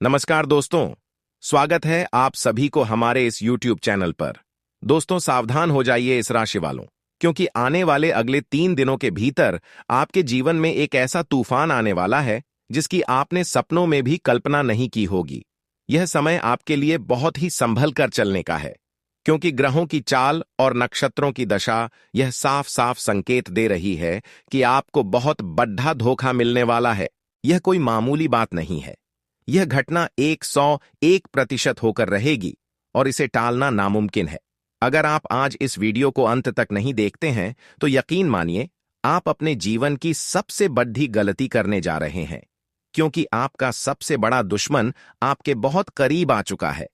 नमस्कार दोस्तों। स्वागत है आप सभी को हमारे इस YouTube चैनल पर। दोस्तों सावधान हो जाइए इस राशि वालों, क्योंकि आने वाले अगले 3 दिनों के भीतर आपके जीवन में एक ऐसा तूफान आने वाला है जिसकी आपने सपनों में भी कल्पना नहीं की होगी। यह समय आपके लिए बहुत ही संभल कर चलने का है, क्योंकि ग्रहों की चाल और नक्षत्रों की दशा यह साफ साफ संकेत दे रही है कि आपको बहुत बड़ा धोखा मिलने वाला है। यह कोई मामूली बात नहीं है। यह घटना 101% होकर रहेगी और इसे टालना नामुमकिन है। अगर आप आज इस वीडियो को अंत तक नहीं देखते हैं तो यकीन मानिए आप अपने जीवन की सबसे बड़ी गलती करने जा रहे हैं, क्योंकि आपका सबसे बड़ा दुश्मन आपके बहुत करीब आ चुका है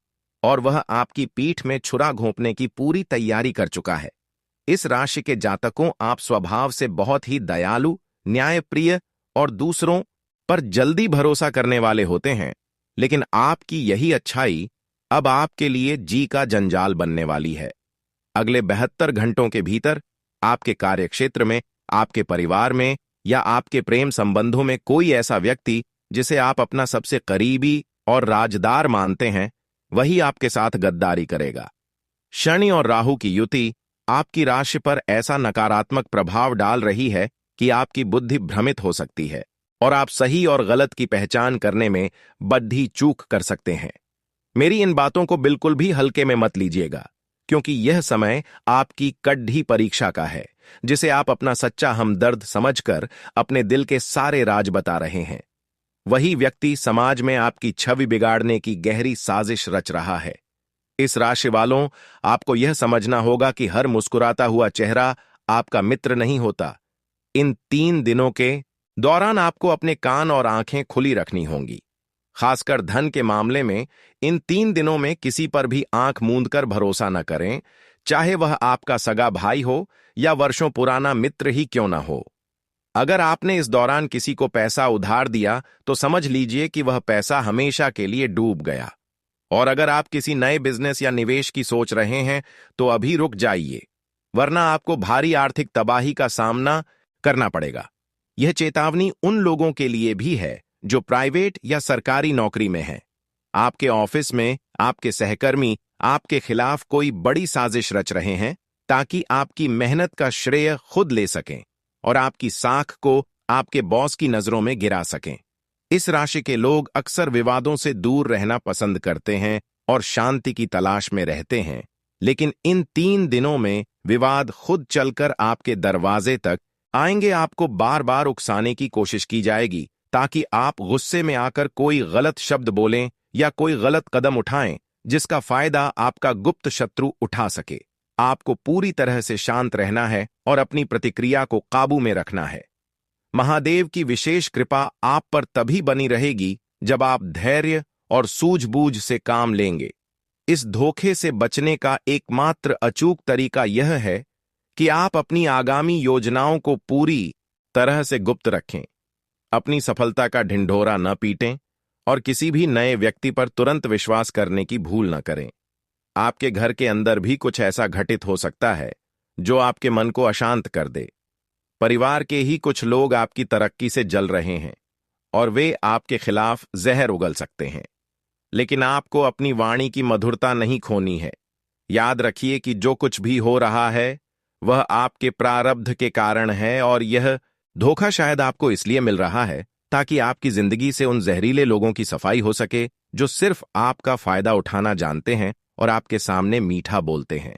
और वह आपकी पीठ में छुरा घोंपने की पूरी तैयारी कर चुका है। इस राशि के जातकों, आप स्वभाव से बहुत ही दयालु, न्यायप्रिय और दूसरों पर जल्दी भरोसा करने वाले होते हैं, लेकिन आपकी यही अच्छाई अब आपके लिए जी का जंजाल बनने वाली है। अगले 72 घंटों के भीतर आपके कार्यक्षेत्र में, आपके परिवार में या आपके प्रेम संबंधों में कोई ऐसा व्यक्ति जिसे आप अपना सबसे करीबी और राजदार मानते हैं, वही आपके साथ गद्दारी करेगा। शनि और राहु की युति आपकी राशि पर ऐसा नकारात्मक प्रभाव डाल रही है कि आपकी बुद्धि भ्रमित हो सकती है और आप सही और गलत की पहचान करने में बड़ी चूक कर सकते हैं। मेरी इन बातों को बिल्कुल भी हल्के में मत लीजिएगा, क्योंकि यह समय आपकी कड़ी परीक्षा का है, जिसे आप अपना सच्चा हमदर्द समझकर अपने दिल के सारे राज बता रहे हैं। वही व्यक्ति समाज में आपकी छवि बिगाड़ने की गहरी साजिश रच रहा है। इस राशि वालों, आपको यह समझना होगा कि हर मुस्कुराता हुआ चेहरा आपका मित्र नहीं होता। इन 3 दिनों के दौरान आपको अपने कान और आंखें खुली रखनी होंगी। खासकर धन के मामले में इन 3 दिनों में किसी पर भी आंख मूंद कर भरोसा न करें, चाहे वह आपका सगा भाई हो या वर्षों पुराना मित्र ही क्यों न हो। अगर आपने इस दौरान किसी को पैसा उधार दिया तो समझ लीजिए कि वह पैसा हमेशा के लिए डूब गया। और अगर आप किसी नए बिजनेस या निवेश की सोच रहे हैं तो अभी रुक जाइए, वरना आपको भारी आर्थिक तबाही का सामना करना पड़ेगा। यह चेतावनी उन लोगों के लिए भी है जो प्राइवेट या सरकारी नौकरी में हैं। आपके ऑफिस में आपके सहकर्मी आपके खिलाफ कोई बड़ी साजिश रच रहे हैं ताकि आपकी मेहनत का श्रेय खुद ले सकें और आपकी साख को आपके बॉस की नजरों में गिरा सकें। इस राशि के लोग अक्सर विवादों से दूर रहना पसंद करते हैं और शांति की तलाश में रहते हैं, लेकिन इन 3 दिनों में विवाद खुद चलकर आपके दरवाजे तक आएंगे। आपको बार बार उकसाने की कोशिश की जाएगी ताकि आप गुस्से में आकर कोई गलत शब्द बोलें या कोई गलत कदम उठाएं, जिसका फायदा आपका गुप्त शत्रु उठा सके। आपको पूरी तरह से शांत रहना है और अपनी प्रतिक्रिया को काबू में रखना है। महादेव की विशेष कृपा आप पर तभी बनी रहेगी जब आप धैर्य और सूझबूझ से काम लेंगे। इस धोखे से बचने का एकमात्र अचूक तरीका यह है कि आप अपनी आगामी योजनाओं को पूरी तरह से गुप्त रखें। अपनी सफलता का ढिंढोरा न पीटें और किसी भी नए व्यक्ति पर तुरंत विश्वास करने की भूल न करें। आपके घर के अंदर भी कुछ ऐसा घटित हो सकता है जो आपके मन को अशांत कर दे। परिवार के ही कुछ लोग आपकी तरक्की से जल रहे हैं और वे आपके खिलाफ जहर उगल सकते हैं, लेकिन आपको अपनी वाणी की मधुरता नहीं खोनी है। याद रखिए कि जो कुछ भी हो रहा है वह आपके प्रारब्ध के कारण है और यह धोखा शायद आपको इसलिए मिल रहा है ताकि आपकी जिंदगी से उन जहरीले लोगों की सफाई हो सके जो सिर्फ आपका फायदा उठाना जानते हैं और आपके सामने मीठा बोलते हैं।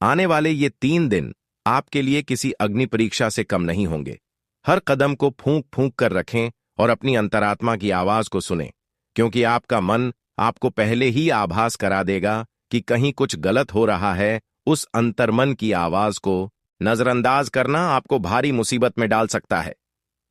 आने वाले ये 3 दिन आपके लिए किसी अग्नि परीक्षा से कम नहीं होंगे। हर कदम को फूंक फूंक कर रखें और अपनी अंतरात्मा की आवाज को सुनें, क्योंकि आपका मन आपको पहले ही आभास करा देगा कि कहीं कुछ गलत हो रहा है। उस अंतर्मन की आवाज को नजरअंदाज करना आपको भारी मुसीबत में डाल सकता है।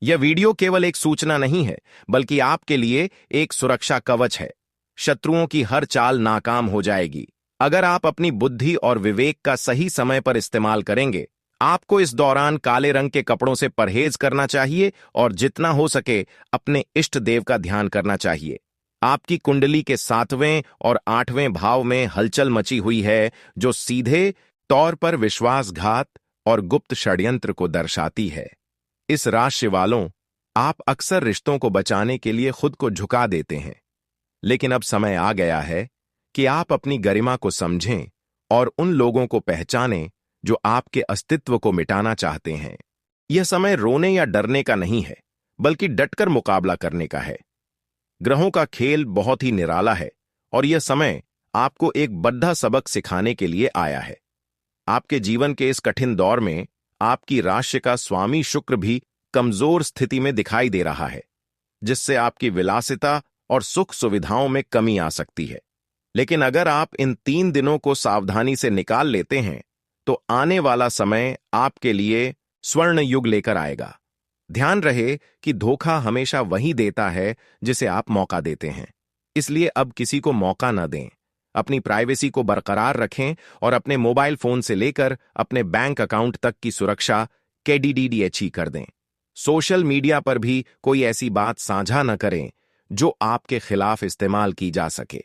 यह वीडियो केवल एक सूचना नहीं है, बल्कि आपके लिए एक सुरक्षा कवच है। शत्रुओं की हर चाल नाकाम हो जाएगी अगर आप अपनी बुद्धि और विवेक का सही समय पर इस्तेमाल करेंगे। आपको इस दौरान काले रंग के कपड़ों से परहेज करना चाहिए और जितना हो सके अपने इष्ट देव का ध्यान करना चाहिए। आपकी कुंडली के 7वें और 8वें भाव में हलचल मची हुई है, जो सीधे तौर पर विश्वासघात और गुप्त षड्यंत्र को दर्शाती है। इस राशि वालों, आप अक्सर रिश्तों को बचाने के लिए खुद को झुका देते हैं, लेकिन अब समय आ गया है कि आप अपनी गरिमा को समझें और उन लोगों को पहचानें जो आपके अस्तित्व को मिटाना चाहते हैं। यह समय रोने या डरने का नहीं है, बल्कि डटकर मुकाबला करने का है। ग्रहों का खेल बहुत ही निराला है और यह समय आपको एक बड़ा सबक सिखाने के लिए आया है। आपके जीवन के इस कठिन दौर में आपकी राशि का स्वामी शुक्र भी कमजोर स्थिति में दिखाई दे रहा है, जिससे आपकी विलासिता और सुख सुविधाओं में कमी आ सकती है। लेकिन अगर आप इन 3 दिनों को सावधानी से निकाल लेते हैं तो आने वाला समय आपके लिए स्वर्ण युग लेकर आएगा। ध्यान रहे कि धोखा हमेशा वही देता है जिसे आप मौका देते हैं। इसलिए अब किसी को मौका न दें। अपनी प्राइवेसी को बरकरार रखें और अपने मोबाइल फोन से लेकर अपने बैंक अकाउंट तक की सुरक्षा KDDDH कर दें। सोशल मीडिया पर भी कोई ऐसी बात साझा न करें जो आपके खिलाफ इस्तेमाल की जा सके।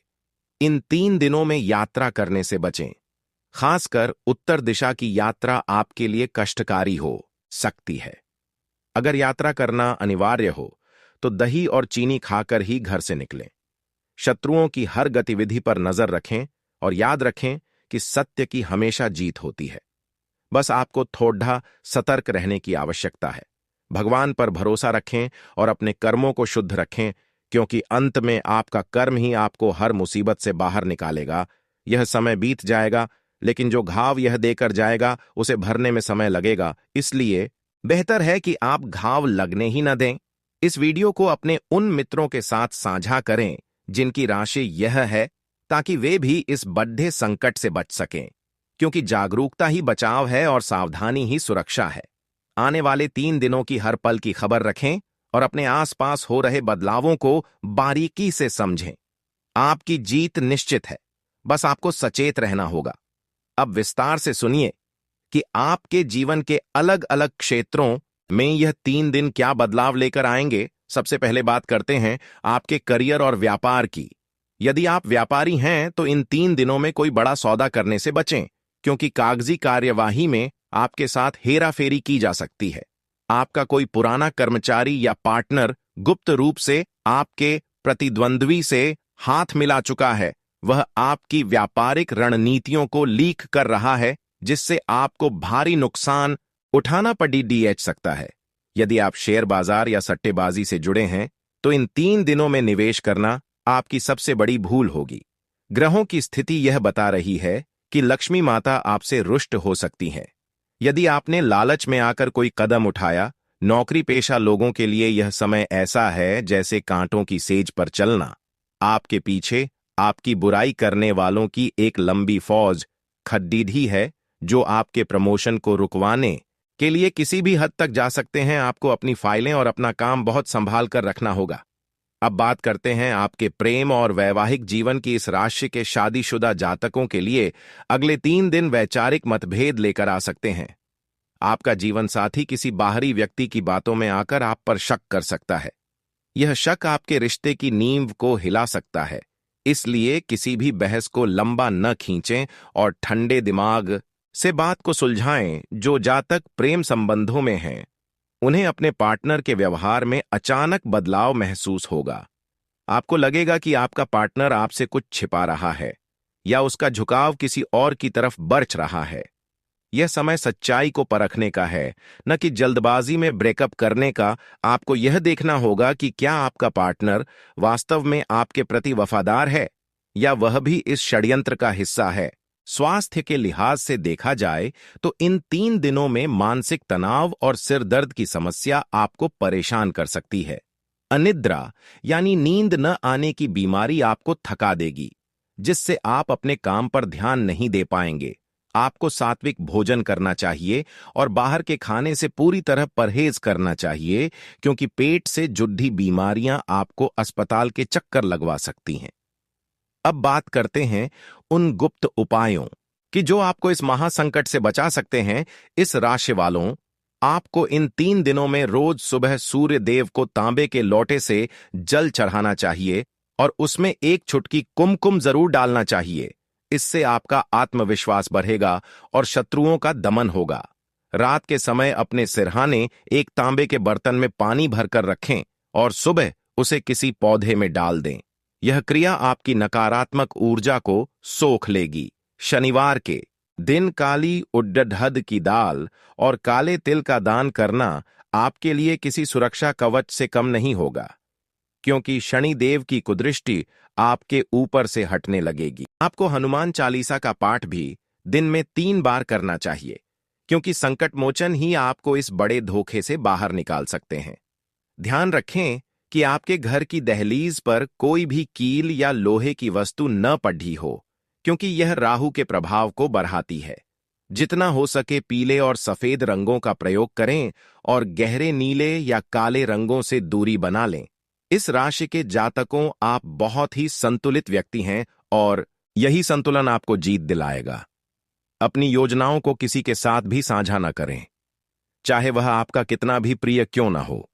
इन 3 दिनों में यात्रा करने से बचें। खासकर उत्तर दिशा की यात्रा आपके लिए कष्टकारी हो सकती है। अगर यात्रा करना अनिवार्य हो तो दही और चीनी खाकर ही घर से निकलें। शत्रुओं की हर गतिविधि पर नजर रखें और याद रखें कि सत्य की हमेशा जीत होती है। बस आपको थोड़ा सतर्क रहने की आवश्यकता है। भगवान पर भरोसा रखें और अपने कर्मों को शुद्ध रखें, क्योंकि अंत में आपका कर्म ही आपको हर मुसीबत से बाहर निकालेगा। यह समय बीत जाएगा, लेकिन जो घाव यह देकर जाएगा उसे भरने में समय लगेगा। इसलिए बेहतर है कि आप घाव लगने ही न दें। इस वीडियो को अपने उन मित्रों के साथ साझा करें जिनकी राशि यह है, ताकि वे भी इस बड़े संकट से बच सकें, क्योंकि जागरूकता ही बचाव है और सावधानी ही सुरक्षा है। आने वाले 3 दिनों की हर पल की खबर रखें और अपने आसपास हो रहे बदलावों को बारीकी से समझें। आपकी जीत निश्चित है, बस आपको सचेत रहना होगा। अब विस्तार से सुनिए कि आपके जीवन के अलग अलग क्षेत्रों में यह 3 दिन क्या बदलाव लेकर आएंगे। सबसे पहले बात करते हैं आपके करियर और व्यापार की। यदि आप व्यापारी हैं तो इन 3 दिनों में कोई बड़ा सौदा करने से बचें, क्योंकि कागजी कार्यवाही में आपके साथ हेराफेरी की जा सकती है। आपका कोई पुराना कर्मचारी या पार्टनर गुप्त रूप से आपके प्रतिद्वंद्वी से हाथ मिला चुका है। वह आपकी व्यापारिक रणनीतियों को लीक कर रहा है, जिससे आपको भारी नुकसान उठाना पड़ सकता है। यदि आप शेयर बाजार या सट्टेबाजी से जुड़े हैं तो इन 3 दिनों में निवेश करना आपकी सबसे बड़ी भूल होगी। ग्रहों की स्थिति यह बता रही है कि लक्ष्मी माता आपसे रुष्ट हो सकती हैं। यदि आपने लालच में आकर कोई कदम उठाया, नौकरी पेशा लोगों के लिए यह समय ऐसा है जैसे कांटों की सेज पर चलना। आपके पीछे आपकी बुराई करने वालों की एक लंबी फौज खड़ी है, जो आपके प्रमोशन को रुकवाने के लिए किसी भी हद तक जा सकते हैं। आपको अपनी फाइलें और अपना काम बहुत संभाल कर रखना होगा। अब बात करते हैं आपके प्रेम और वैवाहिक जीवन की। इस राशि के शादीशुदा जातकों के लिए अगले 3 दिन वैचारिक मतभेद लेकर आ सकते हैं। आपका जीवन साथी किसी बाहरी व्यक्ति की बातों में आकर आप पर शक कर सकता है। यह शक आपके रिश्ते की नींव को हिला सकता है। इसलिए किसी भी बहस को लंबा न खींचें और ठंडे दिमाग से बात को सुलझाएं। जो जातक प्रेम संबंधों में हैं, उन्हें अपने पार्टनर के व्यवहार में अचानक बदलाव महसूस होगा। आपको लगेगा कि आपका पार्टनर आपसे कुछ छिपा रहा है या उसका झुकाव किसी और की तरफ बरछ रहा है। यह समय सच्चाई को परखने का है, न कि जल्दबाजी में ब्रेकअप करने का। आपको यह देखना होगा कि क्या आपका पार्टनर वास्तव में आपके प्रति वफादार है या वह भी इस षड्यंत्र का हिस्सा है। स्वास्थ्य के लिहाज से देखा जाए तो इन 3 दिनों में मानसिक तनाव और सिर दर्द की समस्या आपको परेशान कर सकती है। अनिद्रा यानी नींद न आने की बीमारी आपको थका देगी, जिससे आप अपने काम पर ध्यान नहीं दे पाएंगे। आपको सात्विक भोजन करना चाहिए और बाहर के खाने से पूरी तरह परहेज करना चाहिए, क्योंकि पेट से जुड़ी बीमारियां आपको अस्पताल के चक्कर लगवा सकती हैं। अब बात करते हैं उन गुप्त उपायों कि जो आपको इस महासंकट से बचा सकते हैं। इस राशि वालों, आपको इन 3 दिनों में रोज सुबह सूर्य देव को तांबे के लोटे से जल चढ़ाना चाहिए और उसमें एक चुटकी कुमकुम जरूर डालना चाहिए। इससे आपका आत्मविश्वास बढ़ेगा और शत्रुओं का दमन होगा। रात के समय अपने सिरहाने एक तांबे के बर्तन में पानी भरकर रखें और सुबह उसे किसी पौधे में डाल दें। यह क्रिया आपकी नकारात्मक ऊर्जा को सोख लेगी। शनिवार के दिन काली उड़द की दाल और काले तिल का दान करना आपके लिए किसी सुरक्षा कवच से कम नहीं होगा, क्योंकि शनि देव की कुदृष्टि आपके ऊपर से हटने लगेगी। आपको हनुमान चालीसा का पाठ भी दिन में 3 बार करना चाहिए, क्योंकि संकट मोचन ही आपको इस बड़े धोखे से बाहर निकाल सकते हैं। ध्यान रखें कि आपके घर की दहलीज पर कोई भी कील या लोहे की वस्तु न पड़ी हो, क्योंकि यह राहु के प्रभाव को बढ़ाती है। जितना हो सके पीले और सफेद रंगों का प्रयोग करें और गहरे नीले या काले रंगों से दूरी बना लें। इस राशि के जातकों, आप बहुत ही संतुलित व्यक्ति हैं और यही संतुलन आपको जीत दिलाएगा। अपनी योजनाओं को किसी के साथ भी साझा न करें, चाहे वह आपका कितना भी प्रिय क्यों न हो।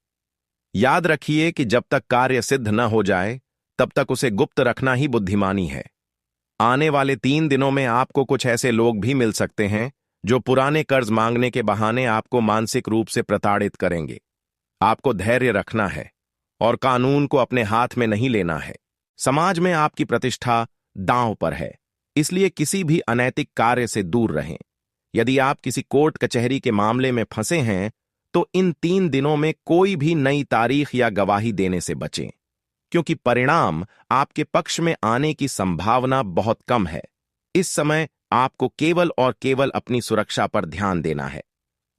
याद रखिए कि जब तक कार्य सिद्ध न हो जाए, तब तक उसे गुप्त रखना ही बुद्धिमानी है। आने वाले 3 दिनों में आपको कुछ ऐसे लोग भी मिल सकते हैं जो पुराने कर्ज मांगने के बहाने आपको मानसिक रूप से प्रताड़ित करेंगे। आपको धैर्य रखना है और कानून को अपने हाथ में नहीं लेना है। समाज में आपकी प्रतिष्ठा दांव पर है, इसलिए किसी भी अनैतिक कार्य से दूर रहें। यदि आप किसी कोर्ट कचहरी के मामले में फंसे हैं, तो इन 3 दिनों में कोई भी नई तारीख या गवाही देने से बचें, क्योंकि परिणाम आपके पक्ष में आने की संभावना बहुत कम है। इस समय आपको केवल और केवल अपनी सुरक्षा पर ध्यान देना है।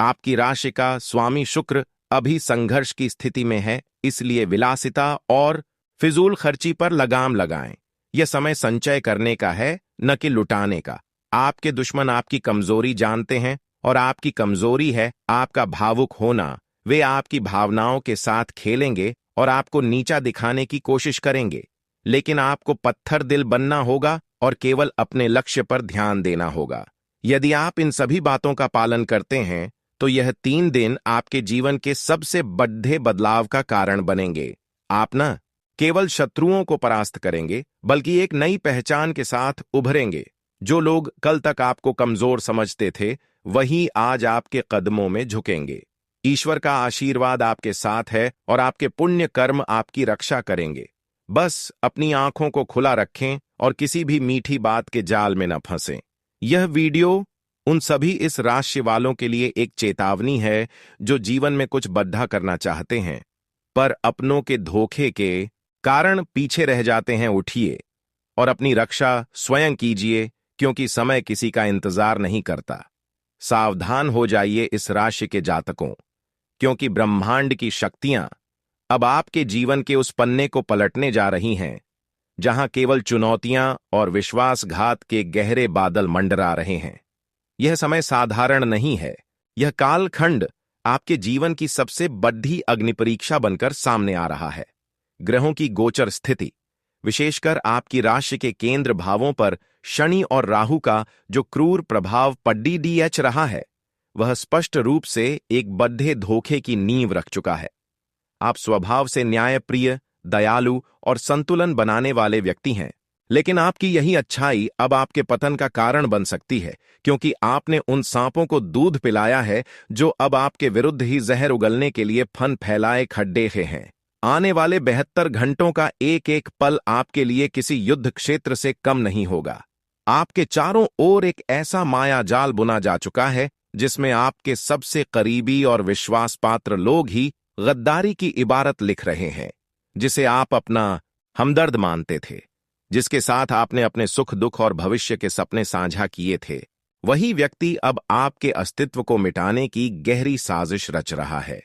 आपकी राशि का स्वामी शुक्र अभी संघर्ष की स्थिति में है, इसलिए विलासिता और फिजूल खर्ची पर लगाम लगाएं। यह समय संचय करने का है, न कि लुटाने का। आपके दुश्मन आपकी कमजोरी जानते हैं और आपकी कमजोरी है आपका भावुक होना। वे आपकी भावनाओं के साथ खेलेंगे और आपको नीचा दिखाने की कोशिश करेंगे, लेकिन आपको पत्थर दिल बनना होगा और केवल अपने लक्ष्य पर ध्यान देना होगा। यदि आप इन सभी बातों का पालन करते हैं, तो यह 3 दिन आपके जीवन के सबसे बड़े बदलाव का कारण बनेंगे। आप न केवल शत्रुओं को परास्त करेंगे, बल्कि एक नई पहचान के साथ उभरेंगे। जो लोग कल तक आपको कमजोर समझते थे, वही आज आपके कदमों में झुकेंगे। ईश्वर का आशीर्वाद आपके साथ है और आपके पुण्य कर्म आपकी रक्षा करेंगे। बस अपनी आंखों को खुला रखें और किसी भी मीठी बात के जाल में न फंसें। यह वीडियो उन सभी इस राशि वालों के लिए एक चेतावनी है जो जीवन में कुछ बड़ा करना चाहते हैं, पर अपनों के धोखे के कारण पीछे रह जाते हैं। उठिए और अपनी रक्षा स्वयं कीजिए, क्योंकि समय किसी का इंतजार नहीं करता। सावधान हो जाइए इस राशि के जातकों, क्योंकि ब्रह्मांड की शक्तियां अब आपके जीवन के उस पन्ने को पलटने जा रही हैं, जहां केवल चुनौतियां और विश्वासघात के गहरे बादल मंडरा रहे हैं। यह समय साधारण नहीं है। यह कालखंड आपके जीवन की सबसे बड़ी अग्निपरीक्षा बनकर सामने आ रहा है। ग्रहों की गोचर स्थिति, विशेषकर आपकी राशि के केंद्र भावों पर शनि और राहु का जो क्रूर प्रभाव पड़ीडीएच रहा है, वह स्पष्ट रूप से एक बड़े धोखे की नींव रख चुका है। आप स्वभाव से न्यायप्रिय, दयालु और संतुलन बनाने वाले व्यक्ति हैं, लेकिन आपकी यही अच्छाई अब आपके पतन का कारण बन सकती है, क्योंकि आपने उन सांपों को दूध पिलाया है जो अब आपके विरुद्ध ही जहर उगलने के लिए फन फैलाए खड्डे हैं। आने वाले 72 घंटों का एक एक पल आपके लिए किसी युद्ध क्षेत्र से कम नहीं होगा। आपके चारों ओर एक ऐसा माया जाल बुना जा चुका है जिसमें आपके सबसे करीबी और विश्वास पात्र लोग ही गद्दारी की इबारत लिख रहे हैं। जिसे आप अपना हमदर्द मानते थे, जिसके साथ आपने अपने सुख दुख और भविष्य के सपने साझा किए थे, वही व्यक्ति अब आपके अस्तित्व को मिटाने की गहरी साजिश रच रहा है।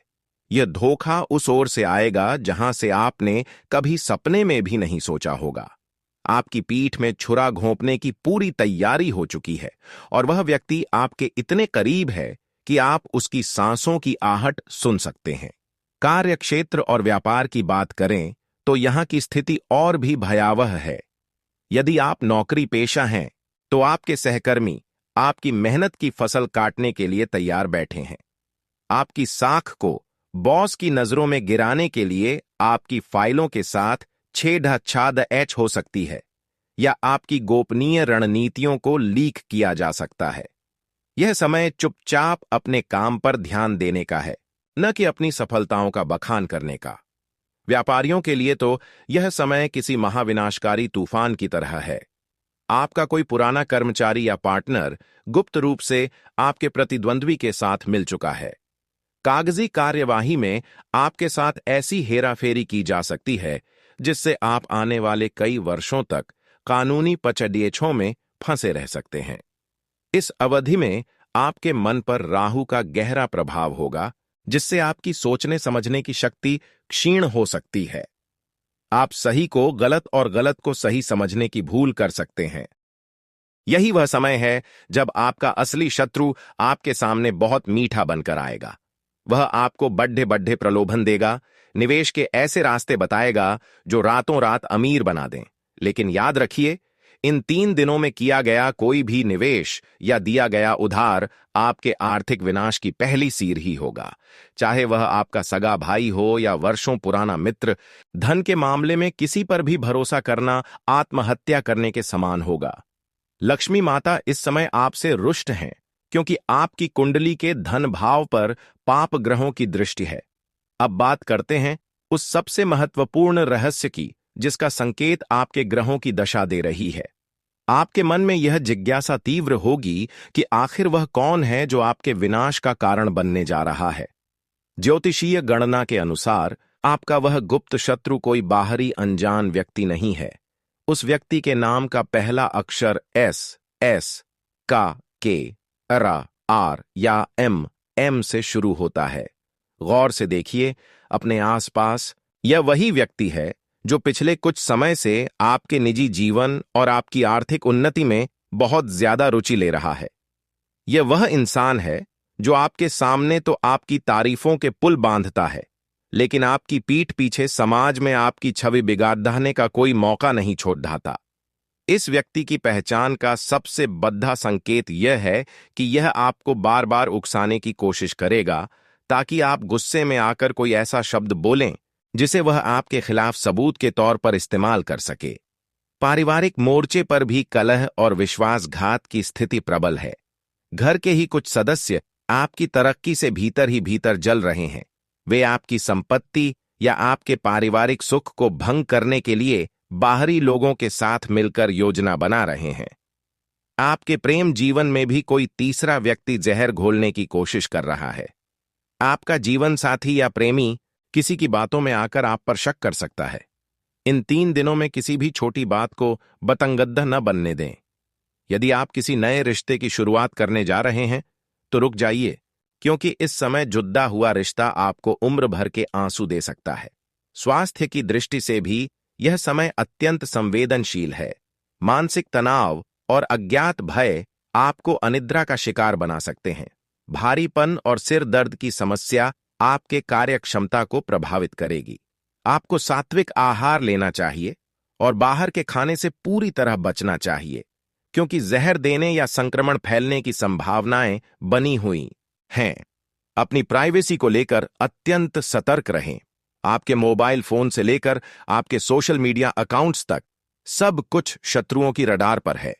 यह धोखा उस ओर से आएगा जहां से आपने कभी सपने में भी नहीं सोचा होगा। आपकी पीठ में छुरा घोंपने की पूरी तैयारी हो चुकी है और वह व्यक्ति आपके इतने करीब है कि आप उसकी सांसों की आहट सुन सकते हैं। कार्यक्षेत्र और व्यापार की बात करें तो यहां की स्थिति और भी भयावह है। यदि आप नौकरी पेशा हैं, तो आपके सहकर्मी आपकी मेहनत की फसल काटने के लिए तैयार बैठे हैं। आपकी साख को बॉस की नजरों में गिराने के लिए आपकी फाइलों के साथ छेड़छाड़ हो सकती है, या आपकी गोपनीय रणनीतियों को लीक किया जा सकता है। यह समय चुपचाप अपने काम पर ध्यान देने का है, न कि अपनी सफलताओं का बखान करने का। व्यापारियों के लिए तो यह समय किसी महाविनाशकारी तूफान की तरह है। आपका कोई पुराना कर्मचारी या पार्टनर गुप्त रूप से आपके प्रतिद्वंद्वी के साथ मिल चुका है। कागजी कार्यवाही में आपके साथ ऐसी हेराफेरी की जा सकती है जिससे आप आने वाले कई वर्षों तक कानूनी पचड़ियों में फंसे रह सकते हैं। इस अवधि में आपके मन पर राहु का गहरा प्रभाव होगा, जिससे आपकी सोचने समझने की शक्ति क्षीण हो सकती है। आप सही को गलत और गलत को सही समझने की भूल कर सकते हैं। यही वह समय है जब आपका असली शत्रु आपके सामने बहुत मीठा बनकर आएगा। वह आपको बड्ढे बड्ढे प्रलोभन देगा, निवेश के ऐसे रास्ते बताएगा जो रातों रात अमीर बना दें। लेकिन याद रखिए, इन 3 दिनों में किया गया कोई भी निवेश या दिया गया उधार आपके आर्थिक विनाश की पहली सीढ़ी ही होगा। चाहे वह आपका सगा भाई हो या वर्षों पुराना मित्र, धन के मामले में किसी पर भी भरोसा करना आत्महत्या करने के समान होगा। लक्ष्मी माता इस समय आपसे रुष्ट हैं, क्योंकि आपकी कुंडली के धन भाव पर पाप ग्रहों की दृष्टि है। अब बात करते हैं उस सबसे महत्वपूर्ण रहस्य की, जिसका संकेत आपके ग्रहों की दशा दे रही है। आपके मन में यह जिज्ञासा तीव्र होगी कि आखिर वह कौन है जो आपके विनाश का कारण बनने जा रहा है। ज्योतिषीय गणना के अनुसार आपका वह गुप्त शत्रु कोई बाहरी अनजान व्यक्ति नहीं है। उस व्यक्ति के नाम का पहला अक्षर एस, का, के, आर या एम से शुरू होता है। गौर से देखिए अपने आसपास, यह वही व्यक्ति है जो पिछले कुछ समय से आपके निजी जीवन और आपकी आर्थिक उन्नति में बहुत ज्यादा रुचि ले रहा है। यह वह इंसान है जो आपके सामने तो आपकी तारीफों के पुल बांधता है, लेकिन आपकी पीठ पीछे समाज में आपकी छवि बिगाड़ने का कोई मौका नहीं छोड़ ढाता। इस व्यक्ति की पहचान का सबसे बद्धा संकेत यह है कि यह आपको बार बार उकसाने की कोशिश करेगा, ताकि आप गुस्से में आकर कोई ऐसा शब्द बोलें जिसे वह आपके खिलाफ सबूत के तौर पर इस्तेमाल कर सके। पारिवारिक मोर्चे पर भी कलह और विश्वासघात की स्थिति प्रबल है। घर के ही कुछ सदस्य आपकी तरक्की से भीतर ही भीतर जल रहे हैं। वे आपकी संपत्ति या आपके पारिवारिक सुख को भंग करने के लिए बाहरी लोगों के साथ मिलकर योजना बना रहे हैं। आपके प्रेम जीवन में भी कोई तीसरा व्यक्ति जहर घोलने की कोशिश कर रहा है। आपका जीवन साथी या प्रेमी किसी की बातों में आकर आप पर शक कर सकता है। इन 3 दिनों में किसी भी छोटी बात को बतंगद्दा न बनने दें। यदि आप किसी नए रिश्ते की शुरुआत करने जा रहे हैं तो रुक जाइए, क्योंकि इस समय जुद्दा हुआ रिश्ता आपको उम्र भर के आंसू दे सकता है। स्वास्थ्य की दृष्टि से भी यह समय अत्यंत संवेदनशील है। मानसिक तनाव और अज्ञात भय आपको अनिद्रा का शिकार बना सकते हैं। भारीपन और सिर दर्द की समस्या आपके कार्यक्षमता को प्रभावित करेगी। आपको सात्विक आहार लेना चाहिए और बाहर के खाने से पूरी तरह बचना चाहिए, क्योंकि जहर देने या संक्रमण फैलने की संभावनाएं बनी हुई हैं। अपनी प्राइवेसी को लेकर अत्यंत सतर्क रहें। आपके मोबाइल फोन से लेकर आपके सोशल मीडिया अकाउंट्स तक सब कुछ शत्रुओं की रडार पर है।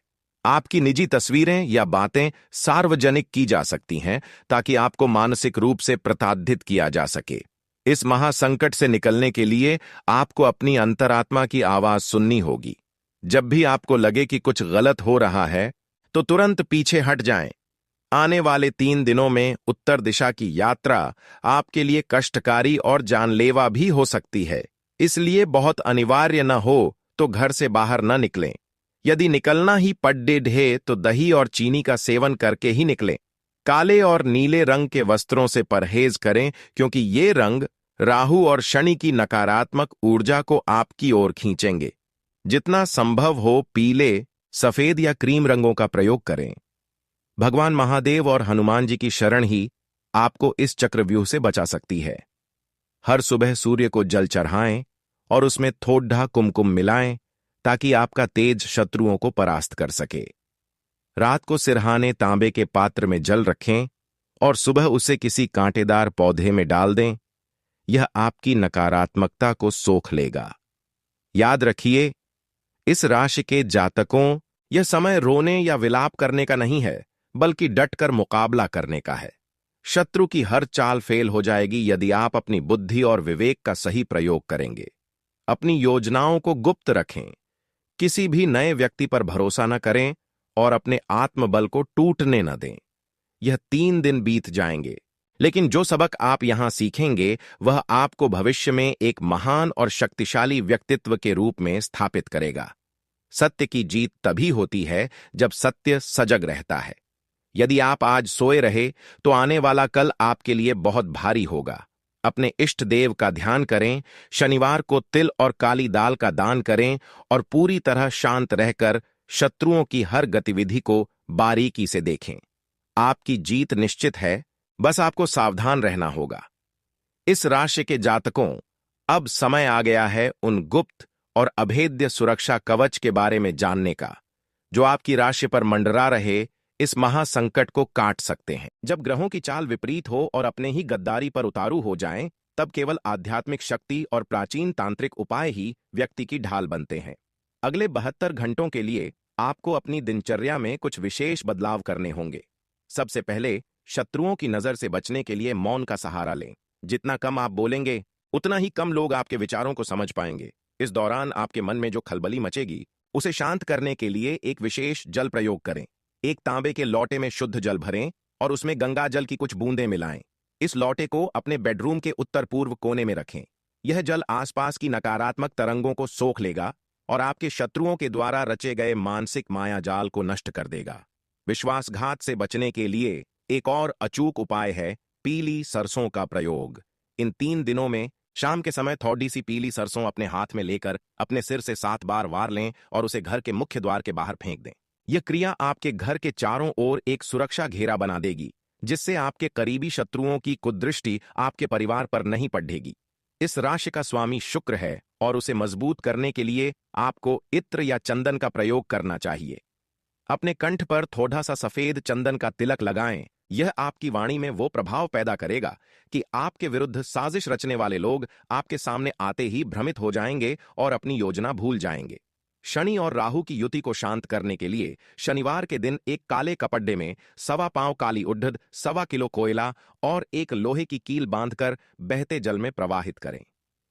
आपकी निजी तस्वीरें या बातें सार्वजनिक की जा सकती हैं, ताकि आपको मानसिक रूप से प्रताड़ित किया जा सके। इस महासंकट से निकलने के लिए आपको अपनी अंतरात्मा की आवाज सुननी होगी। जब भी आपको लगे कि कुछ गलत हो रहा है, तो तुरंत पीछे हट जाएं। आने वाले 3 दिनों में उत्तर दिशा की यात्रा आपके लिए कष्टकारी और जानलेवा भी हो सकती है। इसलिए बहुत अनिवार्य न हो तो घर से बाहर न निकलें। यदि निकलना ही पड्डे ढे तो दही और चीनी का सेवन करके ही निकलें। काले और नीले रंग के वस्त्रों से परहेज करें, क्योंकि ये रंग राहु और शनि की नकारात्मक ऊर्जा को आपकी ओर खींचेंगे। जितना संभव हो पीले, सफेद या क्रीम रंगों का प्रयोग करें। भगवान महादेव और हनुमान जी की शरण ही आपको इस चक्रव्यूह से बचा सकती है। हर सुबह सूर्य को जल चढ़ाएं और उसमें थोड़ा कुमकुम मिलाएं, ताकि आपका तेज शत्रुओं को परास्त कर सके। रात को सिरहाने तांबे के पात्र में जल रखें और सुबह उसे किसी कांटेदार पौधे में डाल दें। यह आपकी नकारात्मकता को सोख लेगा। याद रखिए, इस राशि के जातकों, यह समय रोने या विलाप करने का नहीं है, बल्कि डटकर मुकाबला करने का है। शत्रु की हर चाल फेल हो जाएगी यदि आप अपनी बुद्धि और विवेक का सही प्रयोग करेंगे। अपनी योजनाओं को गुप्त रखें, किसी भी नए व्यक्ति पर भरोसा न करें और अपने आत्मबल को टूटने न दें। यह 3 दिन बीत जाएंगे, लेकिन जो सबक आप यहां सीखेंगे वह आपको भविष्य में एक महान और शक्तिशाली व्यक्तित्व के रूप में स्थापित करेगा। सत्य की जीत तभी होती है जब सत्य सजग रहता है। यदि आप आज सोए रहे तो आने वाला कल आपके लिए बहुत भारी होगा। अपने इष्ट देव का ध्यान करें, शनिवार को तिल और काली दाल का दान करें और पूरी तरह शांत रहकर शत्रुओं की हर गतिविधि को बारीकी से देखें। आपकी जीत निश्चित है, बस आपको सावधान रहना होगा। इस राशि के जातकों, अब समय आ गया है उन गुप्त और अभेद्य सुरक्षा कवच के बारे में जानने का, जो आपकी राशि पर मंडरा रहे इस महासंकट को काट सकते हैं। जब ग्रहों की चाल विपरीत हो और अपने ही गद्दारी पर उतारू हो जाएं, तब केवल आध्यात्मिक शक्ति और प्राचीन तांत्रिक उपाय ही व्यक्ति की ढाल बनते हैं। अगले 72 घंटों के लिए आपको अपनी दिनचर्या में कुछ विशेष बदलाव करने होंगे। सबसे पहले, शत्रुओं की नजर से बचने के लिए मौन का सहारा लें। जितना कम आप बोलेंगे, उतना ही कम लोग आपके विचारों को समझ पाएंगे। इस दौरान आपके मन में जो खलबली मचेगी, उसे शांत करने के लिए एक विशेष जल प्रयोग करें। एक तांबे के लोटे में शुद्ध जल भरें और उसमें गंगा जल की कुछ बूंदें मिलाएं। इस लोटे को अपने बेडरूम के उत्तर पूर्व कोने में रखें। यह जल आसपास की नकारात्मक तरंगों को सोख लेगा और आपके शत्रुओं के द्वारा रचे गए मानसिक मायाजाल को नष्ट कर देगा। विश्वासघात से बचने के लिए एक और अचूक उपाय है पीली सरसों का प्रयोग। इन 3 दिनों में शाम के समय थोड़ी सी पीली सरसों अपने हाथ में लेकर अपने सिर से 7 बार वार लें और उसे घर के मुख्य द्वार के बाहर फेंक दें। यह क्रिया आपके घर के चारों ओर एक सुरक्षा घेरा बना देगी, जिससे आपके करीबी शत्रुओं की कुदृष्टि आपके परिवार पर नहीं पड़ेगी। इस राशि का स्वामी शुक्र है और उसे मजबूत करने के लिए आपको इत्र या चंदन का प्रयोग करना चाहिए। अपने कंठ पर थोड़ा सा सफेद चंदन का तिलक लगाएं। यह आपकी वाणी में वो प्रभाव पैदा करेगा कि आपके विरुद्ध साजिश रचने वाले लोग आपके सामने आते ही भ्रमित हो जाएंगे और अपनी योजना भूल जाएंगे। शनि और राहु की युति को शांत करने के लिए शनिवार के दिन एक काले कपड़े में 1.25 पांव काली उड़द, 1.25 किलो कोयला और एक लोहे की कील बांधकर बहते जल में प्रवाहित करें।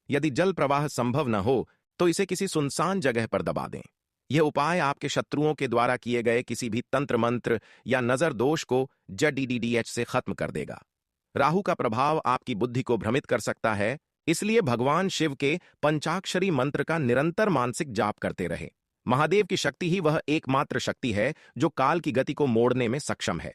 यदि जल प्रवाह संभव न हो तो इसे किसी सुनसान जगह पर दबा दें। यह उपाय आपके शत्रुओं के द्वारा किए गए किसी भी तंत्र मंत्र या नजर दोष को जडीडीडीएच से खत्म कर देगा। राहु का प्रभाव आपकी बुद्धि को भ्रमित कर सकता है, इसलिए भगवान शिव के पंचाक्षरी मंत्र का निरंतर मानसिक जाप करते रहे। महादेव की शक्ति ही वह एकमात्र शक्ति है जो काल की गति को मोड़ने में सक्षम है।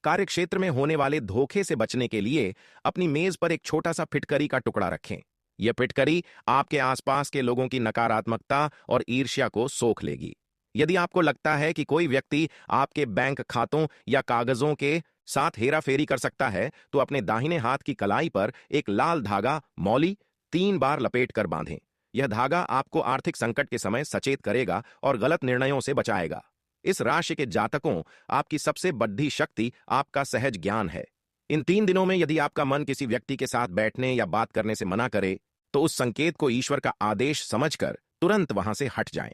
कार्यक्षेत्र में होने वाले धोखे से बचने के लिए अपनी मेज पर एक छोटा सा फिटकरी का टुकड़ा रखें। यह फिटकरी आपके आसपास के लोगों की नकारात्मकता और ईर्ष्या को सोख लेगी। यदि आपको लगता है कि कोई व्यक्ति आपके बैंक खातों या कागजों के साथ हेराफेरी कर सकता है, तो अपने दाहिने हाथ की कलाई पर एक लाल धागा मौली 3 बार लपेट कर बांधें। यह धागा आपको आर्थिक संकट के समय सचेत करेगा और गलत निर्णयों से बचाएगा। इस राशि के जातकों, आपकी सबसे बड़ी शक्ति आपका सहज ज्ञान है। इन 3 दिनों में यदि आपका मन किसी व्यक्ति के साथ बैठने या बात करने से मना करे, तो उस संकेत को ईश्वर का आदेश समझकर तुरंत वहां से हट जाएं।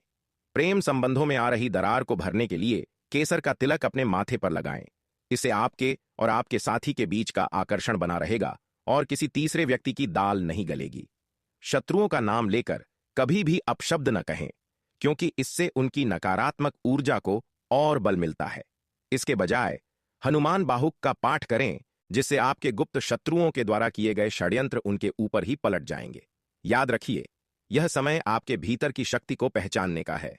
प्रेम संबंधों में आ रही दरार को भरने के लिए केसर का तिलक अपने माथे पर लगाएं। इससे आपके और आपके साथी के बीच का आकर्षण बना रहेगा और किसी तीसरे व्यक्ति की दाल नहीं गलेगी। शत्रुओं का नाम लेकर कभी भी अपशब्द न कहें, क्योंकि इससे उनकी नकारात्मक ऊर्जा को और बल मिलता है। इसके बजाय हनुमान बाहुक का पाठ करें, जिससे आपके गुप्त शत्रुओं के द्वारा किए गए षड्यंत्र उनके ऊपर ही पलट जाएंगे। याद रखिए, यह समय आपके भीतर की शक्ति को पहचानने का है।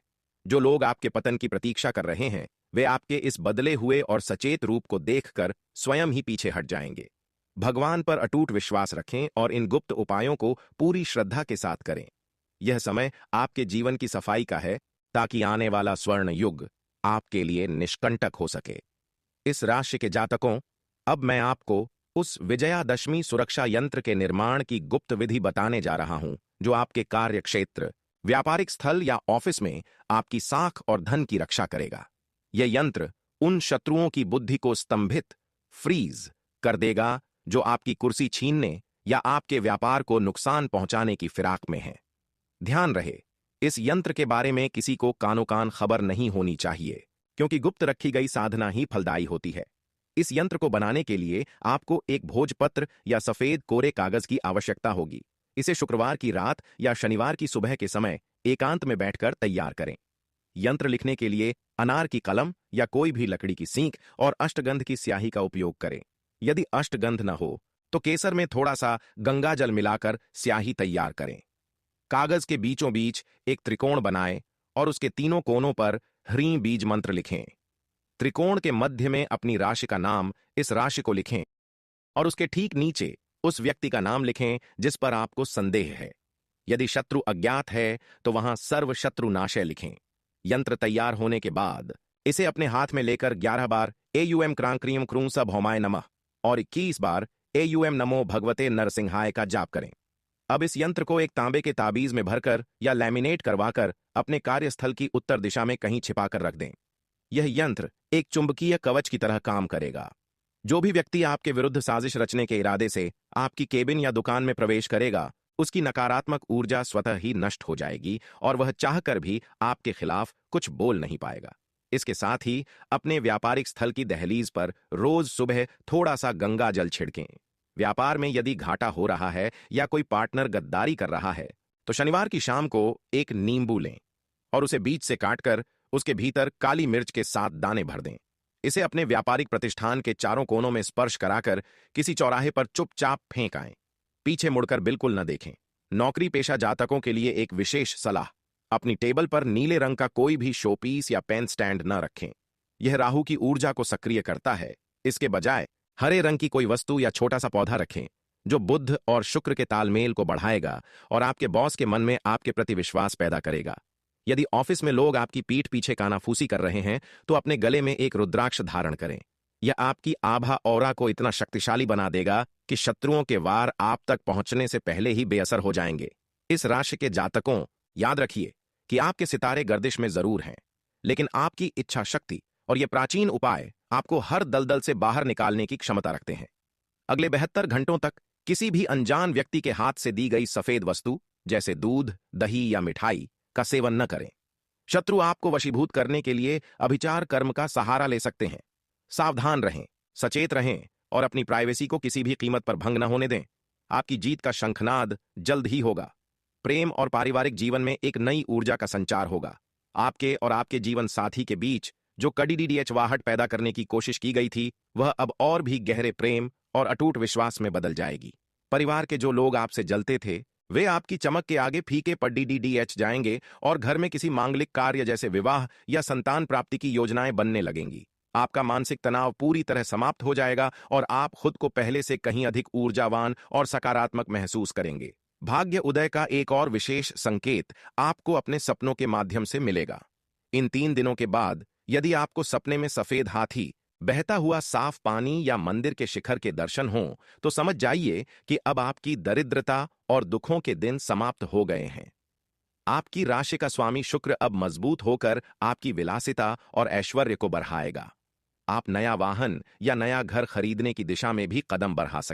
जो लोग आपके पतन की प्रतीक्षा कर रहे हैं, वे आपके इस बदले हुए और सचेत रूप को देखकर स्वयं ही पीछे हट जाएंगे। भगवान पर अटूट विश्वास रखें और इन गुप्त उपायों को पूरी श्रद्धा के साथ करें। यह समय आपके जीवन की सफाई का है, ताकि आने वाला स्वर्ण युग आपके लिए निष्कंटक हो सके। इस राशि के जातकों, अब मैं आपको उस विजयादशमी सुरक्षा यंत्र के निर्माण की गुप्त विधि बताने जा रहा हूं, जो आपके कार्य क्षेत्र, व्यापारिक स्थल या ऑफिस में आपकी साख और धन की रक्षा करेगा। यह यंत्र उन शत्रुओं की बुद्धि को स्तंभित, फ्रीज कर देगा जो आपकी कुर्सी छीनने या आपके व्यापार को नुकसान पहुंचाने की फिराक में हैं। ध्यान रहे, इस यंत्र के बारे में किसी को कानो कान खबर नहीं होनी चाहिए, क्योंकि गुप्त रखी गई साधना ही फलदायी होती है। इस यंत्र को बनाने के लिए आपको एक भोजपत्र या सफेद कोरे कागज की आवश्यकता होगी। इसे शुक्रवार की रात या शनिवार की सुबह के समय एकांत में बैठकर तैयार करें। यंत्र लिखने के लिए अनार की कलम या कोई भी लकड़ी की सींक और अष्टगंध की स्याही का उपयोग करें। यदि अष्टगंध न हो तो केसर में थोड़ा सा गंगा जल मिलाकर स्याही तैयार करें। कागज के बीचों बीच एक त्रिकोण बनाएं और उसके तीनों कोनों पर ह्रीं बीज मंत्र लिखें। त्रिकोण के मध्य में अपनी राशि का नाम, इस राशि को लिखें और उसके ठीक नीचे उस व्यक्ति का नाम लिखें जिस पर आपको संदेह है। यदि शत्रु अज्ञात है तो वहां सर्व शत्रु नाशय लिखें। यंत्र तैयार होने के बाद इसे अपने हाथ में लेकर 11 बार एयूएम क्रां क्रीम क्रूं स भौमाय नमः और 21 बार एयूएम नमो भगवते नरसिंहाय का जाप करें। अब इस यंत्र को एक तांबे के ताबीज में भरकर या लैमिनेट करवाकर अपने कार्यस्थल की उत्तर दिशा में कहीं छिपाकर रख दें। यह यंत्र एक चुंबकीय कवच की तरह काम करेगा। जो भी व्यक्ति आपके विरुद्ध साजिश रचने के इरादे से आपकी केबिन या दुकान में प्रवेश करेगा, उसकी नकारात्मक ऊर्जा स्वतः ही नष्ट हो जाएगी और वह चाहकर भी आपके खिलाफ कुछ बोल नहीं पाएगा। इसके साथ ही अपने व्यापारिक स्थल की दहलीज पर रोज सुबह थोड़ा सा गंगा जल छिड़कें। व्यापार में यदि घाटा हो रहा है या कोई पार्टनर गद्दारी कर रहा है तो शनिवार की शाम को एक नींबू लें और उसे बीच से काटकर उसके भीतर काली मिर्च के 7 दाने भर दें। इसे अपने व्यापारिक प्रतिष्ठान के चारों कोनों में स्पर्श कराकर किसी चौराहे पर चुपचाप फेंक आएं। पीछे मुड़कर बिल्कुल न देखें। नौकरी पेशा जातकों के लिए एक विशेष सलाह, अपनी टेबल पर नीले रंग का कोई भी शोपीस या पेन स्टैंड न रखें। यह राहु की ऊर्जा को सक्रिय करता है। इसके बजाय हरे रंग की कोई वस्तु या छोटा सा पौधा रखें जो बुध और शुक्र के तालमेल को बढ़ाएगा और आपके बॉस के मन में आपके प्रति विश्वास पैदा करेगा। यदि ऑफिस में लोग आपकी पीठ पीछे कानाफूसी कर रहे हैं तो अपने गले में एक रुद्राक्ष धारण करें। यह आपकी आभा औरा को इतना शक्तिशाली बना देगा कि शत्रुओं के वार आप तक पहुंचने से पहले ही बेअसर हो जाएंगे। इस राशि के जातकों, याद रखिए कि आपके सितारे गर्दिश में जरूर हैं, लेकिन आपकी इच्छा शक्ति और ये प्राचीन उपाय आपको हर दलदल से बाहर निकालने की क्षमता रखते हैं। अगले 72 घंटों तक किसी भी अनजान व्यक्ति के हाथ से दी गई सफेद वस्तु जैसे दूध, दही या मिठाई का सेवन न करें। शत्रु आपको वशीभूत करने के लिए अभिचार कर्म का सहारा ले सकते हैं। सावधान रहें, सचेत रहें और अपनी प्राइवेसी को किसी भी कीमत पर भंग न होने दें। आपकी जीत का शंखनाद जल्द ही होगा। प्रेम और पारिवारिक जीवन में एक नई ऊर्जा का संचार होगा। आपके और आपके जीवन साथी के बीच जो कड़ीडीडीएचवाहट पैदा करने की कोशिश की गई थी, वह अब और भी गहरे प्रेम और अटूट विश्वास में बदल जाएगी। परिवार के जो लोग आपसे जलते थे वे आपकी चमक के आगे फीके पड़ीडीडीएच जाएंगे और घर में किसी मांगलिक कार्य जैसे विवाह या संतान प्राप्ति की योजनाएं बनने लगेंगी। आपका मानसिक तनाव पूरी तरह समाप्त हो जाएगा और आप खुद को पहले से कहीं अधिक ऊर्जावान और सकारात्मक महसूस करेंगे। भाग्य उदय का एक और विशेष संकेत आपको अपने सपनों के माध्यम से मिलेगा। इन 3 दिनों के बाद यदि आपको सपने में सफेद हाथी, बहता हुआ साफ पानी या मंदिर के शिखर के दर्शन हों तो समझ जाइए कि अब आपकी दरिद्रता और दुखों के दिन समाप्त हो गए हैं। आपकी राशि का स्वामी शुक्र अब मजबूत होकर आपकी विलासिता और ऐश्वर्य को बढ़ाएगा। आप नया वाहन या नया घर खरीदने की दिशा में भी कदम बढ़ा सकते हैं।